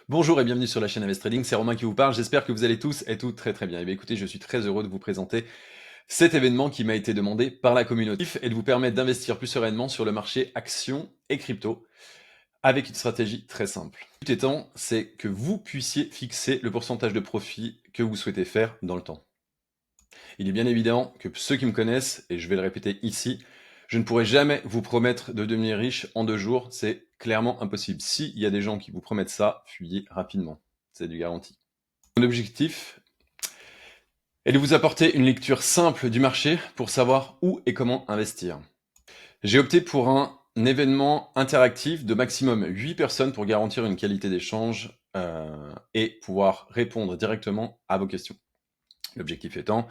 Bonjour et bienvenue sur la chaîne Invest Trading, c'est Romain qui vous parle, j'espère que vous allez tous et toutes très bien. Et bien écoutez, je suis très heureux de vous présenter cet événement qui m'a été demandé par la communauté et de vous permettre d'investir plus sereinement sur le marché actions et crypto avec une stratégie très simple. Le but étant, c'est que vous puissiez fixer le pourcentage de profit que vous souhaitez faire dans le temps. Il est bien évident que ceux qui me connaissent, et je vais le répéter ici, je ne pourrai jamais vous promettre de devenir riche en 2 jours, c'est clairement impossible. S'il y a des gens qui vous promettent ça, fuyez rapidement, c'est du garanti. Mon objectif est de vous apporter une lecture simple du marché pour savoir où et comment investir. J'ai opté pour un événement interactif de maximum 8 personnes pour garantir une qualité d'échange et pouvoir répondre directement à vos questions. L'objectif étant,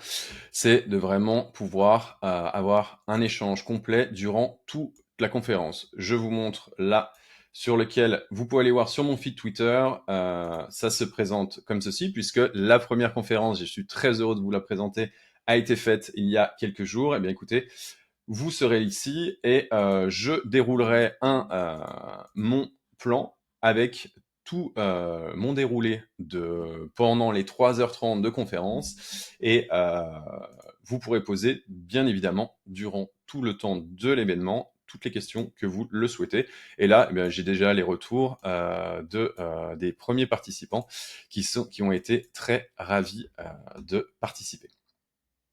c'est de vraiment pouvoir avoir un échange complet durant toute la conférence. Je vous montre là sur lequel vous pouvez aller voir sur mon feed Twitter. Ça se présente comme ceci, puisque la première conférence, je suis très heureux de vous la présenter, a été faite il y a quelques jours. Eh bien écoutez, vous serez ici et je déroulerai mon plan avec tout mon déroulé pendant les 3h30 de conférence et vous pourrez poser bien évidemment durant tout le temps de l'événement toutes les questions que vous le souhaitez. Et là, eh j'ai déjà les retours des premiers participants qui ont été très ravis de participer.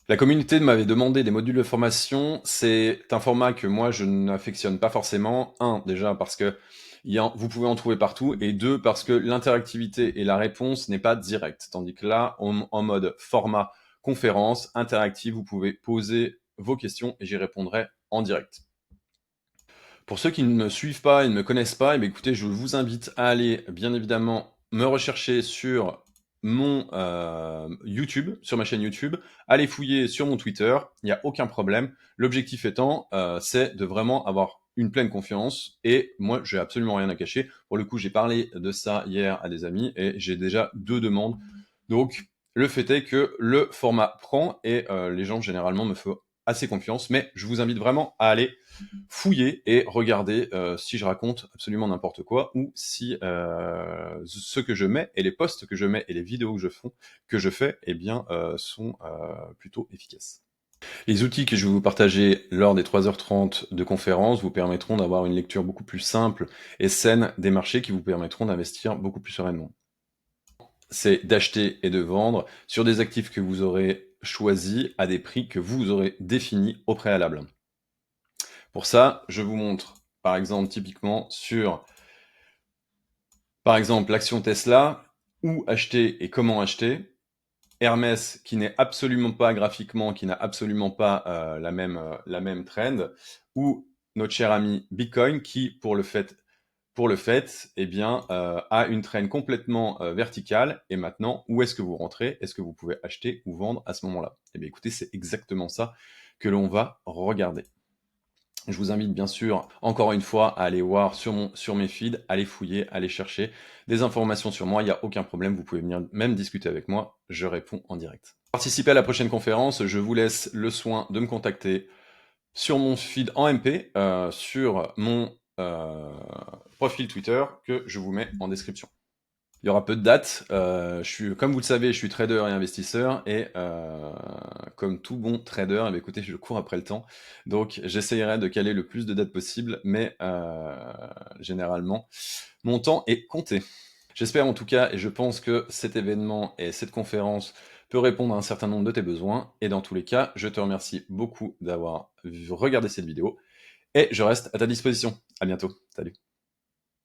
La communauté m'avait demandé des modules de formation. C'est un format que moi, je n'affectionne pas forcément. Un, déjà parce que vous pouvez en trouver partout. Et deux, parce que l'interactivité et la réponse n'est pas directe. Tandis que là, en mode format conférence interactive, vous pouvez poser vos questions et j'y répondrai en direct. Pour ceux qui ne me suivent pas et ne me connaissent pas, eh bien, écoutez, je vous invite à aller, bien évidemment, me rechercher sur mon YouTube, sur ma chaîne YouTube, allez fouiller sur mon Twitter, il n'y a aucun problème. L'objectif étant, c'est de vraiment avoir une pleine confiance et moi, j'ai absolument rien à cacher. Pour le coup, j'ai parlé de ça hier à des amis et j'ai déjà 2 demandes. Donc, le fait est que le format prend et les gens généralement me font assez confiance, mais je vous invite vraiment à aller fouiller et regarder si je raconte absolument n'importe quoi ou si ce que je mets et les posts que je mets et les vidéos que je fais eh bien, sont plutôt efficaces. Les outils que je vais vous partager lors des 3h30 de conférence vous permettront d'avoir une lecture beaucoup plus simple et saine des marchés qui vous permettront d'investir beaucoup plus sereinement. C'est d'acheter et de vendre sur des actifs que vous aurez choisis à des prix que vous aurez définis au préalable. Pour ça, je vous montre, par exemple, typiquement sur, par exemple, l'action Tesla, où acheter et comment acheter. Hermès, qui n'est absolument pas graphiquement, qui n'a absolument pas la même trend, ou notre cher ami Bitcoin, qui, pour le fait, eh bien, a une trend complètement verticale. Et maintenant, où est-ce que vous rentrez? Est-ce que vous pouvez acheter ou vendre à ce moment-là? Eh bien, écoutez, c'est exactement ça que l'on va regarder. Je vous invite bien sûr, encore une fois, à aller voir sur mes feeds, aller fouiller, aller chercher des informations sur moi, il n'y a aucun problème, vous pouvez venir même discuter avec moi, je réponds en direct. Pour participer à la prochaine conférence, je vous laisse le soin de me contacter sur mon feed en MP, sur mon profil Twitter que je vous mets en description. Il y aura peu de dates. Comme vous le savez, je suis trader et investisseur et comme tout bon trader, eh bien, écoutez, je cours après le temps. Donc, j'essayerai de caler le plus de dates possible, mais généralement, mon temps est compté. J'espère en tout cas, et je pense que cet événement et cette conférence peut répondre à un certain nombre de tes besoins. Et dans tous les cas, je te remercie beaucoup d'avoir regardé cette vidéo et je reste à ta disposition. À bientôt. Salut.